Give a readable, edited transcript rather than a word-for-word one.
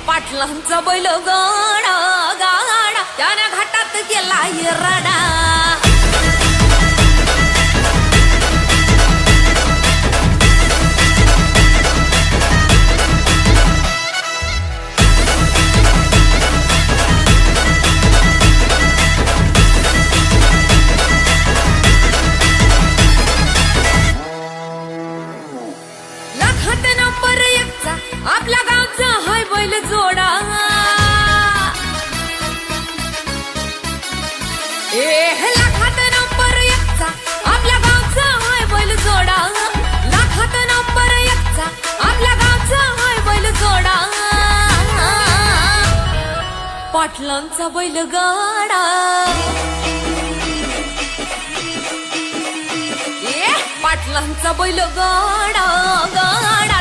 पाटलांचा बैल गाडा गाडा त्याने घाटात गेला रडा लाखात नंबर 1 चा आपल्या गावचा हाय बैल जोडा लाखात नंबर 1 चा आपल्या गावचा हाय बैल जोडा लाखात नंबर 1 चा आपल्या गावचा हाय बैल जोडा पाटलांचा बैल गाडा पाटलांचा बैल गाडा गाडा